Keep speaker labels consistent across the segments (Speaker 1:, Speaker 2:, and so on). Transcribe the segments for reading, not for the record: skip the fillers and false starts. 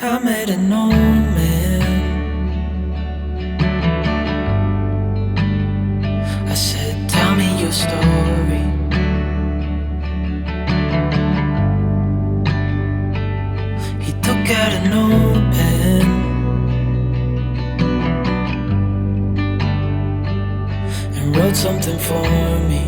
Speaker 1: I met an old man. I said, tell me your story. He took out an old pen and wrote something for me.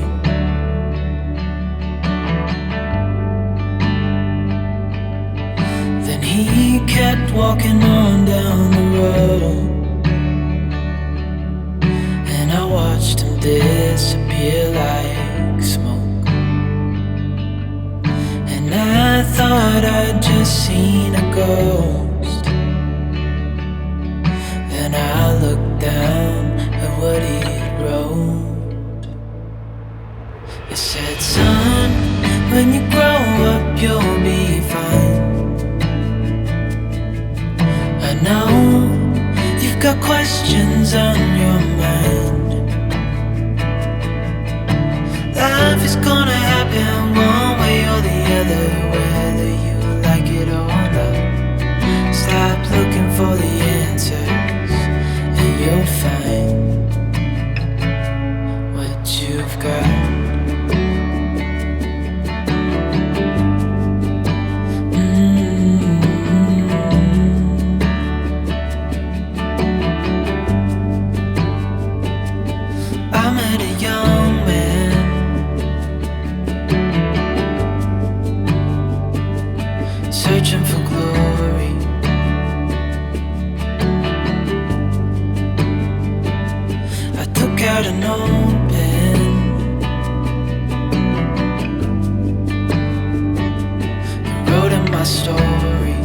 Speaker 1: Then he kept walking on down the road, and I watched him disappear like smoke. And I thought I'd just seen a ghost. Then I looked down at what he wrote. It said, son, when you grow up you'll be fine. I know you've got questions on your mind. Life is gonna happen one way or the other, whether you like it or not. Stop looking for the answers and you'll find what you've got. I met a young man, searching for glory. I took out an old pen and wrote in my story.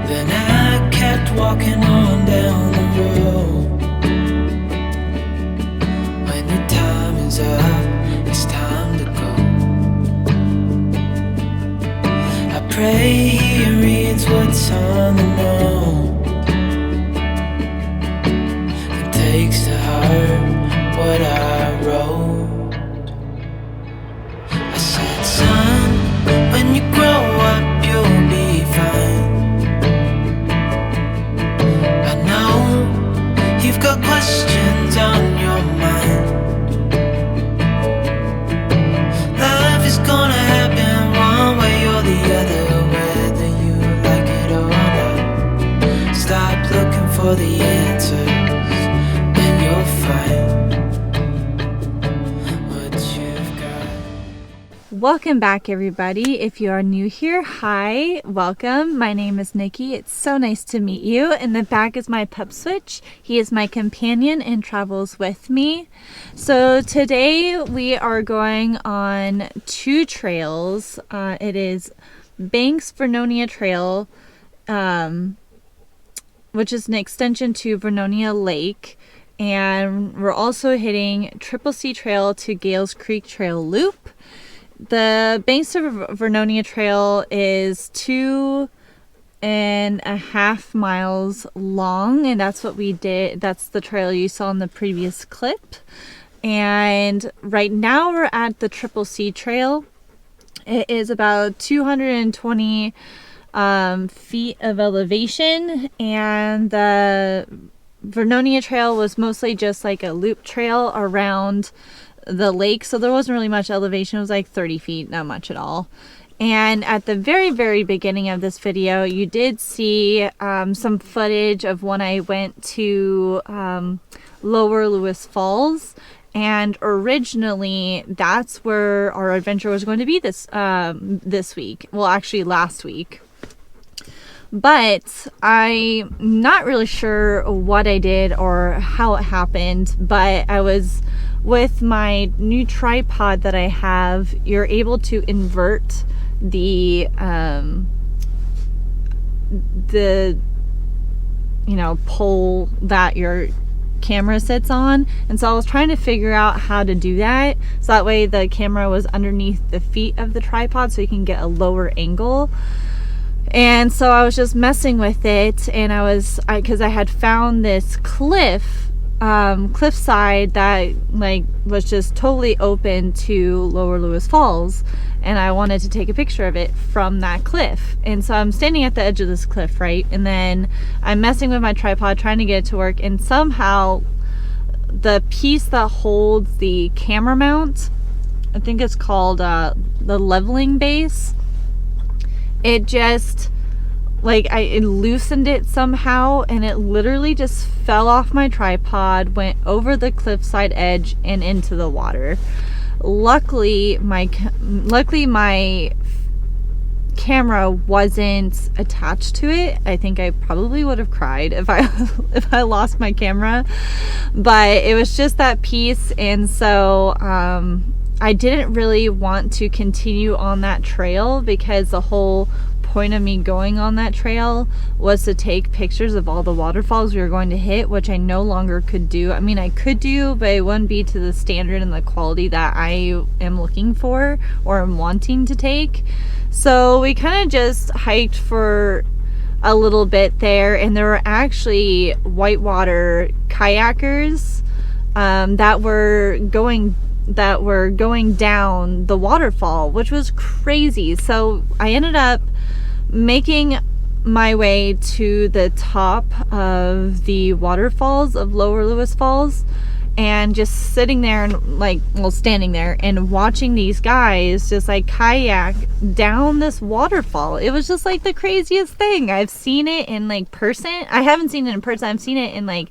Speaker 1: Then I kept walking on down the road. When your time is up, it's time to go. I pray he reads what's on the note and takes to heart what I wrote. I said, son, when you grow up you'll be fine. I know you've got questions on your mind. Life is gonna happen one way or the other, whether you like it or not. Stop looking for the answers and you'll find what you've got.
Speaker 2: Welcome back, everybody. If you are new here, hi, welcome. My name is Nikki. It's so nice to meet you. In the back is my pup Switch. He is my companion and travels with me. So today we are going on two trails. It is Banks-Vernonia Trail, which is an extension to Vernonia Lake. And we're also hitting Triple C Trail to Gales Creek Trail Loop. The Banks-Vernonia Trail is 2.5 miles long, and that's what we did. That's the trail you saw in the previous clip. And right now we're at the Triple C Trail. It is about 220 feet of elevation, and the Vernonia Trail was mostly just like a loop trail around the lake, so there wasn't really much elevation. It was like 30 feet, not much at all. And at the very beginning of this video, you did see some footage of when I went to Lower Lewis Falls, and originally that's where our adventure was going to be this week. Well, actually last week. But I'm not really sure what I did or how it happened, but I was with my new tripod that I have. You're able to invert the pole that your camera sits on, and so I was trying to figure out how to do that so that way the camera was underneath the feet of the tripod so you can get a lower angle. And so I was just messing with it, and because I had found this cliff cliffside that like was just totally open to Lower Lewis Falls, and I wanted to take a picture of it from that cliff. And so I'm standing at the edge of this cliff, right? And then I'm messing with my tripod trying to get it to work, and somehow the piece that holds the camera mount, I think it's called the leveling base, it just it loosened it somehow, and it literally just fell off my tripod, went over the cliffside edge and into the water. Luckily my camera wasn't attached to it. I think I probably would have cried if I lost my camera, but it was just that piece. And so I didn't really want to continue on that trail, because the whole point of me going on that trail was to take pictures of all the waterfalls we were going to hit, which I no longer could do. I mean, I could do, but it wouldn't be to the standard and the quality that I am looking for or am wanting to take. So we kind of just hiked for a little bit there, and there were actually whitewater kayakers that were going down the waterfall, which was crazy. So I ended up making my way to the top of the waterfalls of Lower Lewis Falls, and just sitting there and standing there and watching these guys just kayak down this waterfall. It was just the craziest thing. I've seen it in person. I haven't seen it in person. I've seen it in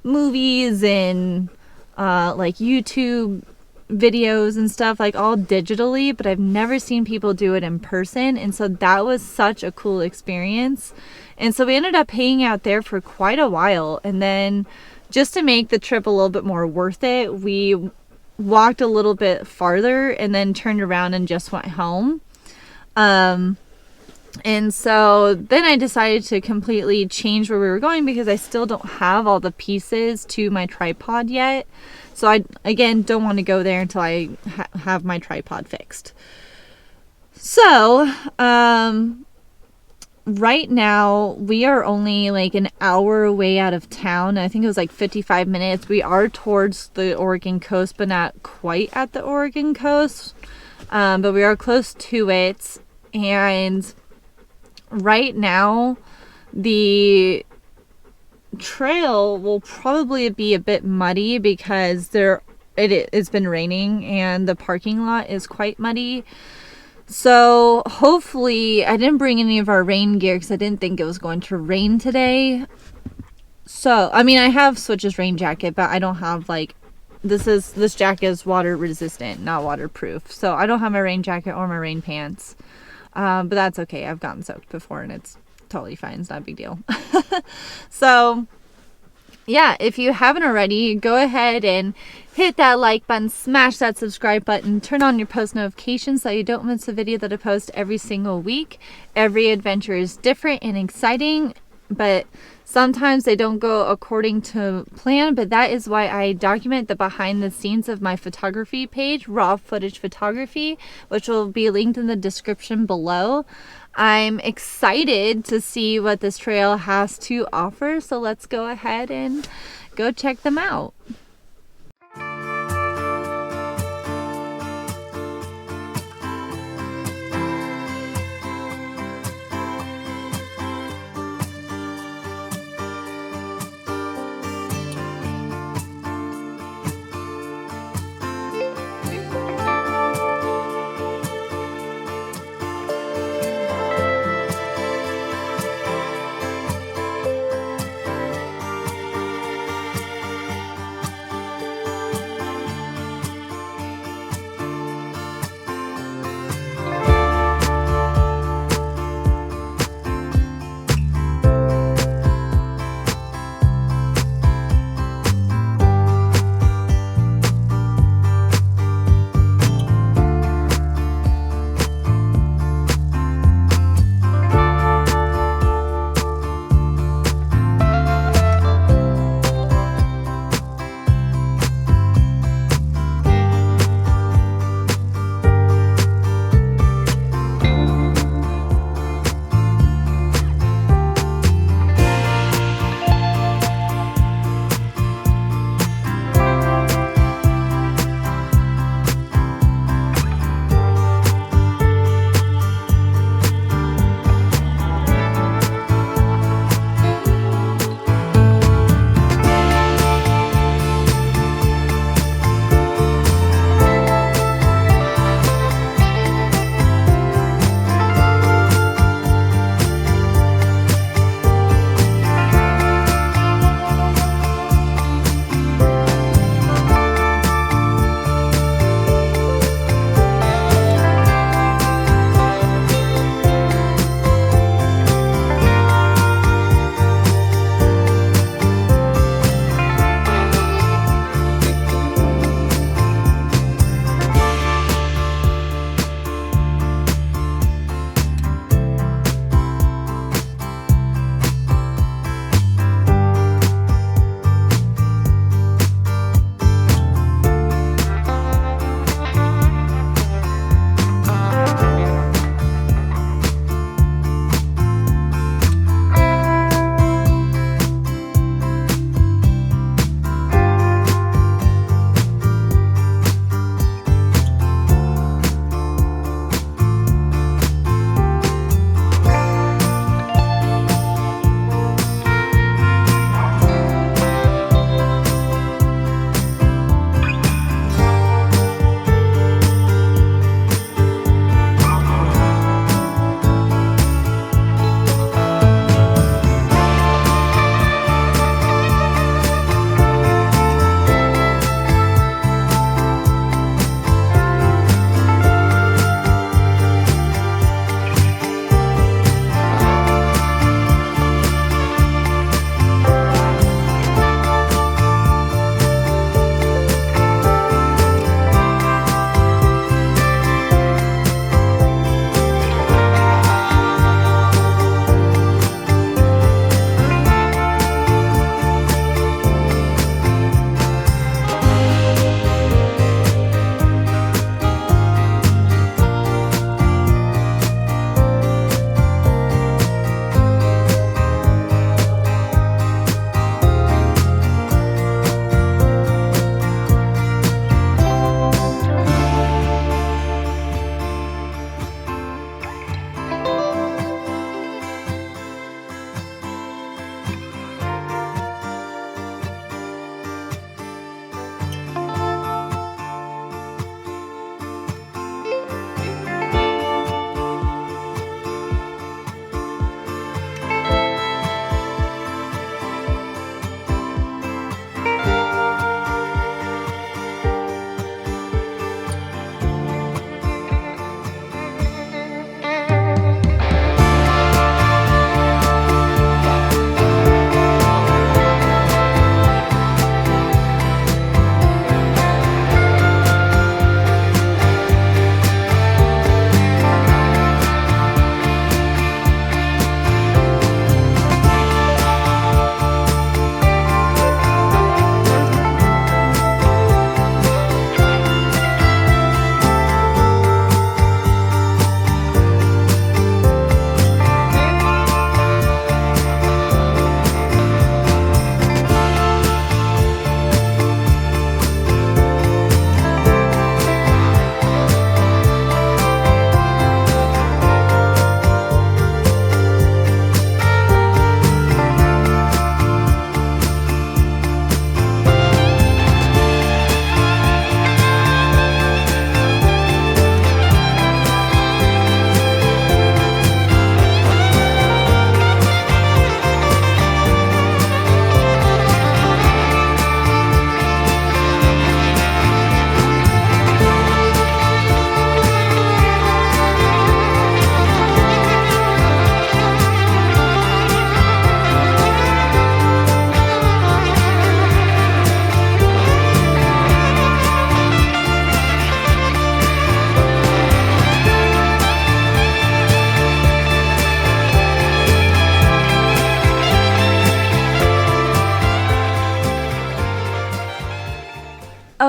Speaker 2: movies and YouTube videos and stuff, all digitally, but I've never seen people do it in person. And so that was such a cool experience. And so we ended up hanging out there for quite a while, and then just to make the trip a little bit more worth it, we walked a little bit farther and then turned around and just went home. And so then I decided to completely change where we were going, because I still don't have all the pieces to my tripod yet. So I, again, don't want to go there until I have my tripod fixed. So, right now we are only an hour away out of town. I think it was 55 minutes. We are towards the Oregon coast, but not quite at the Oregon coast. But we are close to it. And right now, the trail will probably be a bit muddy, because it's been raining and the parking lot is quite muddy. So hopefully, I didn't bring any of our rain gear because I didn't think it was going to rain today. So I mean, I have Switch's rain jacket, but I don't have this jacket is water resistant, not waterproof. So I don't have my rain jacket or my rain pants. But that's okay. I've gotten soaked before, and it's totally fine. It's not a big deal. So yeah, if you haven't already, go ahead and hit that like button, smash that subscribe button, turn on your post notifications so you don't miss a video that I post every single week. Every adventure is different and exciting, but sometimes they don't go according to plan, but that is why I document the behind the scenes of my photography page, Raw Footage Photography, which will be linked in the description below. I'm excited to see what this trail has to offer, so let's go ahead and go check them out.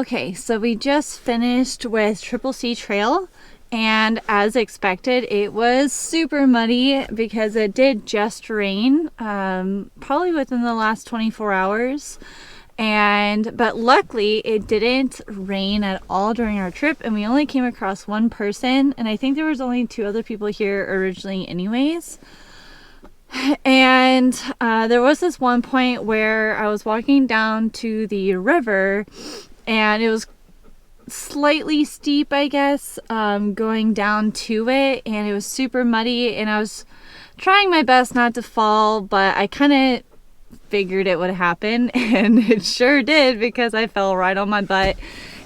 Speaker 2: Okay, so we just finished with Triple C Trail, and as expected, it was super muddy because it did just rain, probably within the last 24 hours. But luckily it didn't rain at all during our trip, and we only came across one person, and I think there was only 2 other people here originally anyways. And there was this one point where I was walking down to the river, and it was slightly steep, I guess, going down to it, and it was super muddy, and I was trying my best not to fall, but I kind of figured it would happen, and it sure did, because I fell right on my butt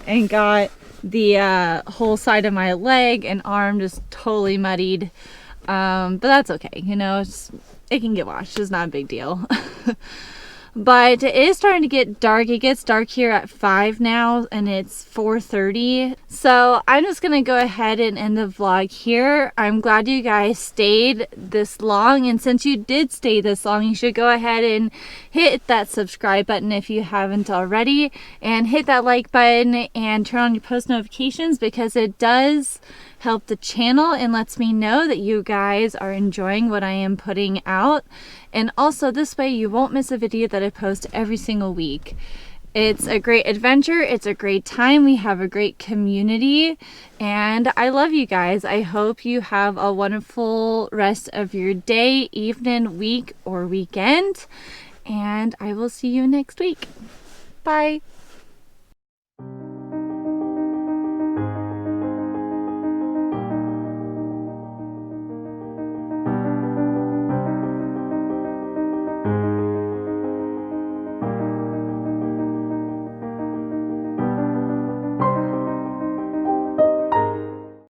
Speaker 2: and got the whole side of my leg and arm just totally muddied. But that's okay, you know, it can get washed. It's not a big deal. But it is starting to get dark. It gets dark here at 5 now, and it's 4:30. So I'm just going to go ahead and end the vlog here. I'm glad you guys stayed this long. And since you did stay this long, you should go ahead and hit that subscribe button if you haven't already. And hit that like button and turn on your post notifications, because it does help the channel and lets me know that you guys are enjoying what I am putting out. And also this way you won't miss a video that I post every single week. It's a great adventure. It's a great time. We have a great community, and I love you guys. I hope you have a wonderful rest of your day, evening, week, or weekend, and I will see you next week. Bye.